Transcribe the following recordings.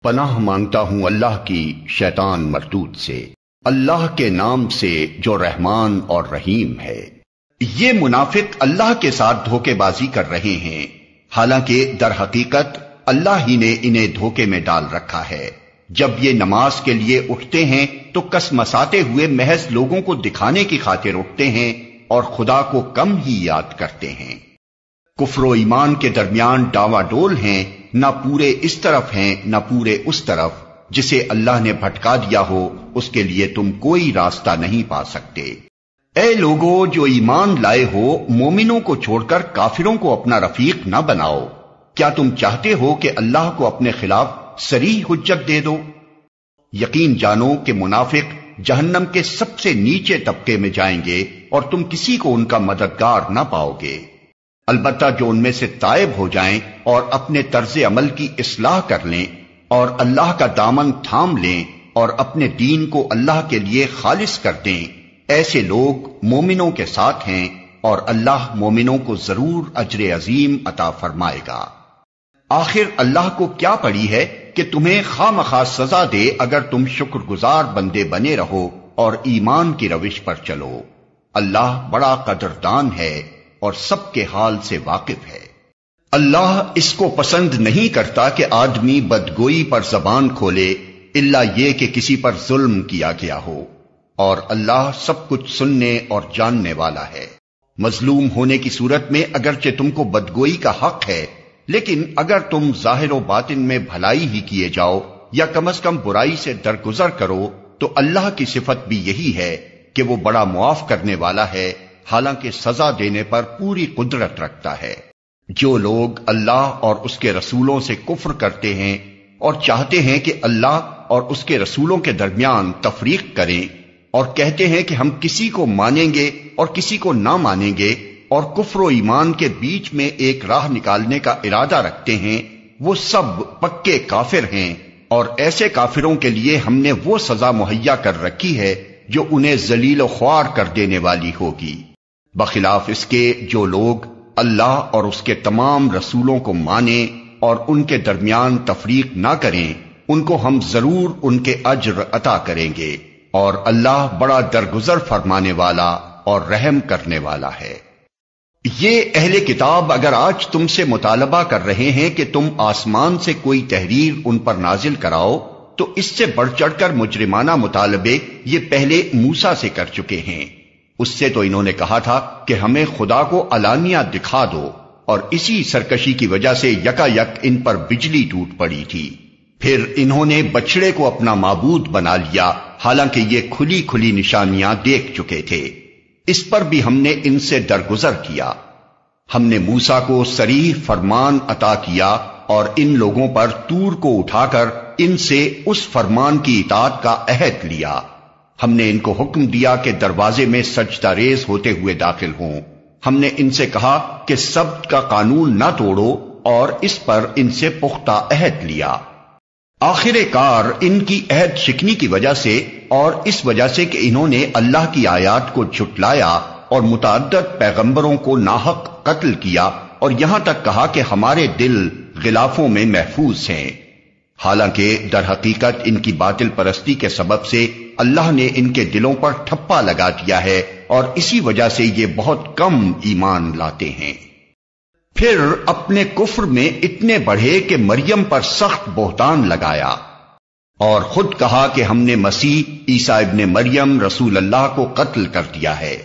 پناہ مانگتا ہوں اللہ کی شیطان مردود سے، اللہ کے نام سے جو رحمان اور رحیم ہے۔ یہ منافق اللہ کے ساتھ دھوکے بازی کر رہے ہیں، حالانکہ در حقیقت اللہ ہی نے انہیں دھوکے میں ڈال رکھا ہے۔ جب یہ نماز کے لیے اٹھتے ہیں تو کسمساتے ہوئے محض لوگوں کو دکھانے کی خاطر اٹھتے ہیں اور خدا کو کم ہی یاد کرتے ہیں۔ کفر و ایمان کے درمیان ڈاوا ڈول ہیں، نہ پورے اس طرف ہیں نہ پورے اس طرف۔ جسے اللہ نے بھٹکا دیا ہو اس کے لیے تم کوئی راستہ نہیں پا سکتے۔ اے لوگو جو ایمان لائے ہو، مومنوں کو چھوڑ کر کافروں کو اپنا رفیق نہ بناؤ۔ کیا تم چاہتے ہو کہ اللہ کو اپنے خلاف صریح حجت دے دو؟ یقین جانو کہ منافق جہنم کے سب سے نیچے طبقے میں جائیں گے اور تم کسی کو ان کا مددگار نہ پاؤ گے۔ البتہ جو ان میں سے تائب ہو جائیں اور اپنے طرز عمل کی اصلاح کر لیں اور اللہ کا دامن تھام لیں اور اپنے دین کو اللہ کے لیے خالص کر دیں، ایسے لوگ مومنوں کے ساتھ ہیں اور اللہ مومنوں کو ضرور اجر عظیم عطا فرمائے گا۔ آخر اللہ کو کیا پڑی ہے کہ تمہیں خواہ مخواہ سزا دے اگر تم شکر گزار بندے بنے رہو اور ایمان کی روش پر چلو۔ اللہ بڑا قدردان ہے اور سب کے حال سے واقف ہے۔ اللہ اس کو پسند نہیں کرتا کہ آدمی بدگوئی پر زبان کھولے الا یہ کہ کسی پر ظلم کیا گیا ہو، اور اللہ سب کچھ سننے اور جاننے والا ہے۔ مظلوم ہونے کی صورت میں اگرچہ تم کو بدگوئی کا حق ہے، لیکن اگر تم ظاہر و باطن میں بھلائی ہی کیے جاؤ یا کم از کم برائی سے درگزر کرو تو اللہ کی صفت بھی یہی ہے کہ وہ بڑا معاف کرنے والا ہے، حالانکہ سزا دینے پر پوری قدرت رکھتا ہے۔ جو لوگ اللہ اور اس کے رسولوں سے کفر کرتے ہیں اور چاہتے ہیں کہ اللہ اور اس کے رسولوں کے درمیان تفریق کریں اور کہتے ہیں کہ ہم کسی کو مانیں گے اور کسی کو نہ مانیں گے اور کفر و ایمان کے بیچ میں ایک راہ نکالنے کا ارادہ رکھتے ہیں، وہ سب پکے کافر ہیں، اور ایسے کافروں کے لیے ہم نے وہ سزا مہیا کر رکھی ہے جو انہیں ذلیل و خوار کر دینے والی ہوگی۔ بخلاف اس کے جو لوگ اللہ اور اس کے تمام رسولوں کو مانیں اور ان کے درمیان تفریق نہ کریں، ان کو ہم ضرور ان کے اجر عطا کریں گے، اور اللہ بڑا درگزر فرمانے والا اور رحم کرنے والا ہے۔ یہ اہل کتاب اگر آج تم سے مطالبہ کر رہے ہیں کہ تم آسمان سے کوئی تحریر ان پر نازل کراؤ، تو اس سے بڑھ چڑھ کر مجرمانہ مطالبے یہ پہلے موسیٰ سے کر چکے ہیں۔ اس سے تو انہوں نے کہا تھا کہ ہمیں خدا کو علانیہ دکھا دو، اور اسی سرکشی کی وجہ سے یکا یک ان پر بجلی ٹوٹ پڑی تھی۔ پھر انہوں نے بچڑے کو اپنا معبود بنا لیا، حالانکہ یہ کھلی کھلی نشانیاں دیکھ چکے تھے۔ اس پر بھی ہم نے ان سے درگزر کیا۔ ہم نے موسیٰ کو صریح فرمان عطا کیا اور ان لوگوں پر طور کو اٹھا کر ان سے اس فرمان کی اطاعت کا عہد لیا۔ ہم نے ان کو حکم دیا کہ دروازے میں سجدہ ریز ہوتے ہوئے داخل ہوں۔ ہم نے ان سے کہا کہ سبت کا قانون نہ توڑو، اور اس پر ان سے پختہ عہد لیا۔ آخر کار ان کی عہد شکنی کی وجہ سے اور اس وجہ سے کہ انہوں نے اللہ کی آیات کو جھٹلایا اور متعدد پیغمبروں کو ناحق قتل کیا، اور یہاں تک کہا کہ ہمارے دل غلافوں میں محفوظ ہیں، حالانکہ در حقیقت ان کی باطل پرستی کے سبب سے اللہ نے ان کے دلوں پر ٹھپا لگا دیا ہے، اور اسی وجہ سے یہ بہت کم ایمان لاتے ہیں۔ پھر اپنے کفر میں اتنے بڑھے کہ مریم پر سخت بہتان لگایا اور خود کہا کہ ہم نے مسیح عیسیٰ ابن مریم رسول اللہ کو قتل کر دیا ہے،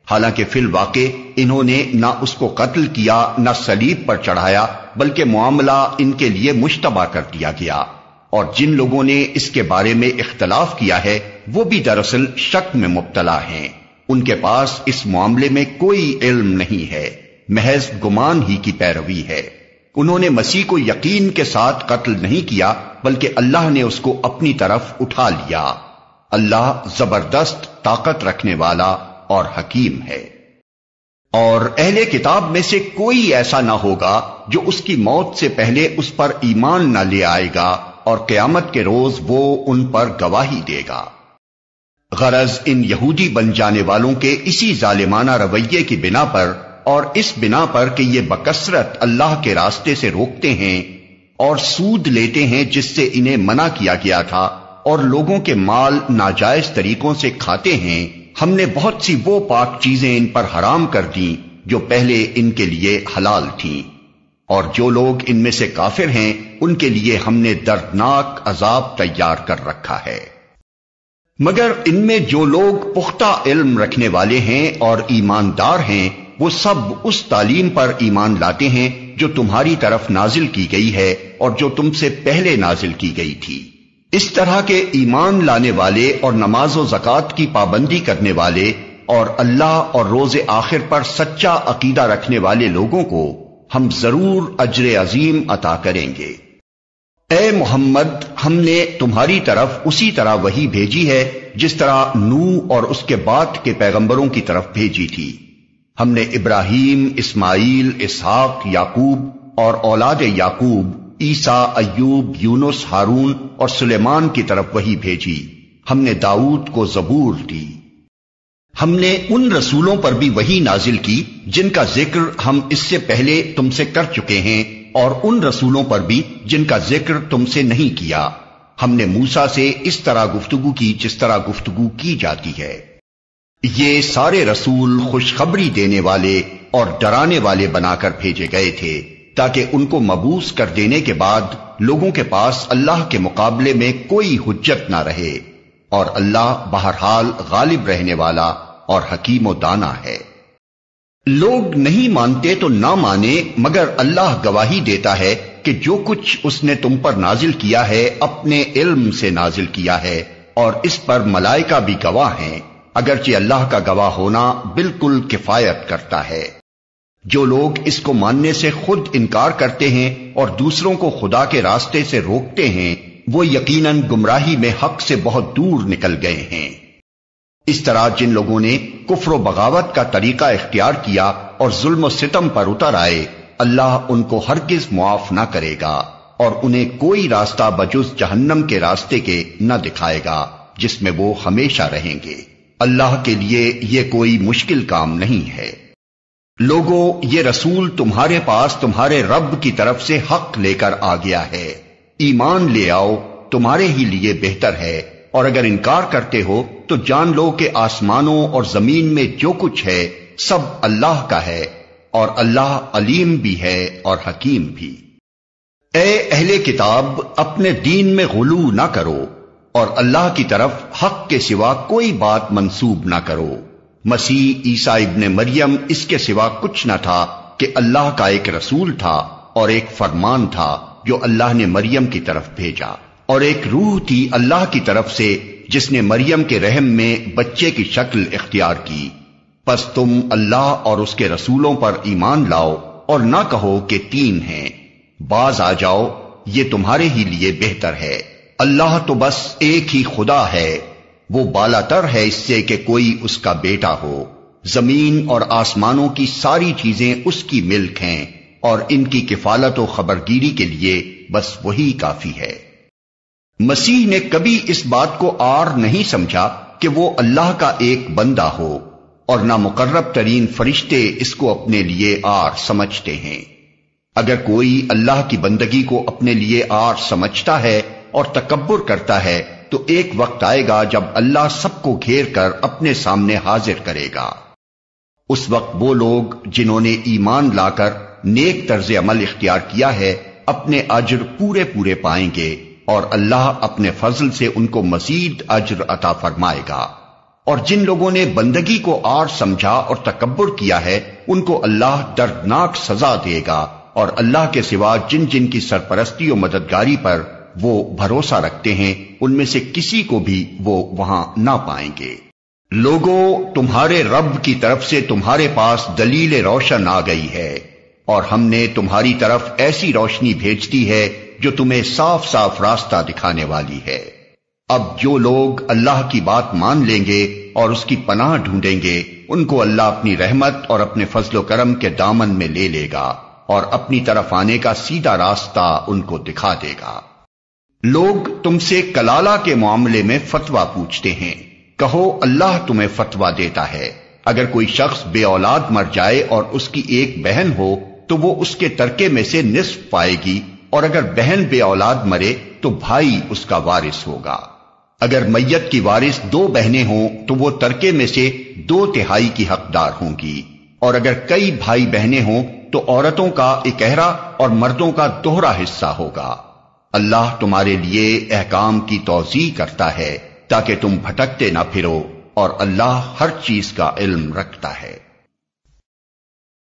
حالانکہ فی الواقع انہوں نے نہ اس کو قتل کیا نہ صلیب پر چڑھایا، بلکہ معاملہ ان کے لیے مشتبہ کر دیا گیا۔ اور جن لوگوں نے اس کے بارے میں اختلاف کیا ہے وہ بھی دراصل شک میں مبتلا ہیں، ان کے پاس اس معاملے میں کوئی علم نہیں ہے، محض گمان ہی کی پیروی ہے۔ انہوں نے مسیح کو یقین کے ساتھ قتل نہیں کیا، بلکہ اللہ نے اس کو اپنی طرف اٹھا لیا۔ اللہ زبردست طاقت رکھنے والا اور حکیم ہے۔ اور اہل کتاب میں سے کوئی ایسا نہ ہوگا جو اس کی موت سے پہلے اس پر ایمان نہ لے آئے گا، اور قیامت کے روز وہ ان پر گواہی دے گا۔ غرض ان یہودی بن جانے والوں کے اسی ظالمانہ رویے کی بنا پر، اور اس بنا پر کہ یہ بکثرت اللہ کے راستے سے روکتے ہیں اور سود لیتے ہیں جس سے انہیں منع کیا گیا تھا، اور لوگوں کے مال ناجائز طریقوں سے کھاتے ہیں، ہم نے بہت سی وہ پاک چیزیں ان پر حرام کر دیں جو پہلے ان کے لیے حلال تھیں، اور جو لوگ ان میں سے کافر ہیں ان کے لیے ہم نے دردناک عذاب تیار کر رکھا ہے۔ مگر ان میں جو لوگ پختہ علم رکھنے والے ہیں اور ایماندار ہیں، وہ سب اس تعلیم پر ایمان لاتے ہیں جو تمہاری طرف نازل کی گئی ہے اور جو تم سے پہلے نازل کی گئی تھی۔ اس طرح کے ایمان لانے والے اور نماز و زکوٰۃ کی پابندی کرنے والے اور اللہ اور روز آخر پر سچا عقیدہ رکھنے والے لوگوں کو ہم ضرور اجر عظیم عطا کریں گے۔ اے محمد، ہم نے تمہاری طرف اسی طرح وحی بھیجی ہے جس طرح نوح اور اس کے بعد کے پیغمبروں کی طرف بھیجی تھی۔ ہم نے ابراہیم، اسماعیل، اسحاق، یعقوب اور اولاد یعقوب، عیسیٰ، ایوب، یونس، ہارون اور سلیمان کی طرف وحی بھیجی۔ ہم نے داؤد کو زبور دی۔ ہم نے ان رسولوں پر بھی وحی نازل کی جن کا ذکر ہم اس سے پہلے تم سے کر چکے ہیں، اور ان رسولوں پر بھی جن کا ذکر تم سے نہیں کیا۔ ہم نے موسیٰ سے اس طرح گفتگو کی جس طرح گفتگو کی جاتی ہے۔ یہ سارے رسول خوشخبری دینے والے اور ڈرانے والے بنا کر بھیجے گئے تھے تاکہ ان کو مبعوث کر دینے کے بعد لوگوں کے پاس اللہ کے مقابلے میں کوئی حجت نہ رہے، اور اللہ بہرحال غالب رہنے والا اور حکیم و دانا ہے۔ لوگ نہیں مانتے تو نہ مانے، مگر اللہ گواہی دیتا ہے کہ جو کچھ اس نے تم پر نازل کیا ہے اپنے علم سے نازل کیا ہے، اور اس پر ملائکہ بھی گواہ ہیں، اگرچہ اللہ کا گواہ ہونا بالکل کفایت کرتا ہے۔ جو لوگ اس کو ماننے سے خود انکار کرتے ہیں اور دوسروں کو خدا کے راستے سے روکتے ہیں، وہ یقیناً گمراہی میں حق سے بہت دور نکل گئے ہیں۔ اس طرح جن لوگوں نے کفر و بغاوت کا طریقہ اختیار کیا اور ظلم و ستم پر اتر آئے، اللہ ان کو ہرگز معاف نہ کرے گا اور انہیں کوئی راستہ بجز جہنم کے راستے کے نہ دکھائے گا جس میں وہ ہمیشہ رہیں گے۔ اللہ کے لیے یہ کوئی مشکل کام نہیں ہے۔ لوگو، یہ رسول تمہارے پاس تمہارے رب کی طرف سے حق لے کر آ گیا ہے، ایمان لے آؤ، تمہارے ہی لیے بہتر ہے، اور اگر انکار کرتے ہو تو جان لو کہ آسمانوں اور زمین میں جو کچھ ہے سب اللہ کا ہے، اور اللہ علیم بھی ہے اور حکیم بھی۔ اے اہل کتاب، اپنے دین میں غلو نہ کرو اور اللہ کی طرف حق کے سوا کوئی بات منسوب نہ کرو۔ مسیح عیسیٰ ابن مریم اس کے سوا کچھ نہ تھا کہ اللہ کا ایک رسول تھا اور ایک فرمان تھا جو اللہ نے مریم کی طرف بھیجا، اور ایک روح تھی اللہ کی طرف سے جس نے مریم کے رحم میں بچے کی شکل اختیار کی۔ پس تم اللہ اور اس کے رسولوں پر ایمان لاؤ اور نہ کہو کہ تین ہیں، باز آ جاؤ، یہ تمہارے ہی لیے بہتر ہے۔ اللہ تو بس ایک ہی خدا ہے، وہ بالا تر ہے اس سے کہ کوئی اس کا بیٹا ہو۔ زمین اور آسمانوں کی ساری چیزیں اس کی ملک ہیں، اور ان کی کفالت و خبرگیری کے لیے بس وہی کافی ہے۔ مسیح نے کبھی اس بات کو عار نہیں سمجھا کہ وہ اللہ کا ایک بندہ ہو، اور نہ مقرب ترین فرشتے اس کو اپنے لیے عار سمجھتے ہیں۔ اگر کوئی اللہ کی بندگی کو اپنے لیے عار سمجھتا ہے اور تکبر کرتا ہے تو ایک وقت آئے گا جب اللہ سب کو گھیر کر اپنے سامنے حاضر کرے گا۔ اس وقت وہ لوگ جنہوں نے ایمان لا کر نیک طرز عمل اختیار کیا ہے اپنے اجر پورے پورے پائیں گے، اور اللہ اپنے فضل سے ان کو مزید اجر عطا فرمائے گا۔ اور جن لوگوں نے بندگی کو عار سمجھا اور تکبر کیا ہے ان کو اللہ دردناک سزا دے گا، اور اللہ کے سوا جن جن کی سرپرستی و مددگاری پر وہ بھروسہ رکھتے ہیں ان میں سے کسی کو بھی وہ وہاں نہ پائیں گے۔ لوگو، تمہارے رب کی طرف سے تمہارے پاس دلیل روشن آ گئی ہے، اور ہم نے تمہاری طرف ایسی روشنی بھیج دی ہے جو تمہیں صاف صاف راستہ دکھانے والی ہے۔ اب جو لوگ اللہ کی بات مان لیں گے اور اس کی پناہ ڈھونڈیں گے ان کو اللہ اپنی رحمت اور اپنے فضل و کرم کے دامن میں لے لے گا، اور اپنی طرف آنے کا سیدھا راستہ ان کو دکھا دے گا۔ لوگ تم سے کلالہ کے معاملے میں فتویٰ پوچھتے ہیں، کہو اللہ تمہیں فتویٰ دیتا ہے۔ اگر کوئی شخص بے اولاد مر جائے اور اس کی ایک بہن ہو تو وہ اس کے ترکے میں سے نصف پائے گی، اور اگر بہن بے اولاد مرے تو بھائی اس کا وارث ہوگا۔ اگر میت کی وارث 2 بہنیں ہوں تو وہ ترکے میں سے 2/3 کی حقدار ہوں گی، اور اگر کئی بھائی بہنیں ہوں تو عورتوں کا اکہرا اور مردوں کا دوہرا حصہ ہوگا۔ اللہ تمہارے لیے احکام کی توضیح کرتا ہے تاکہ تم بھٹکتے نہ پھرو، اور اللہ ہر چیز کا علم رکھتا ہے۔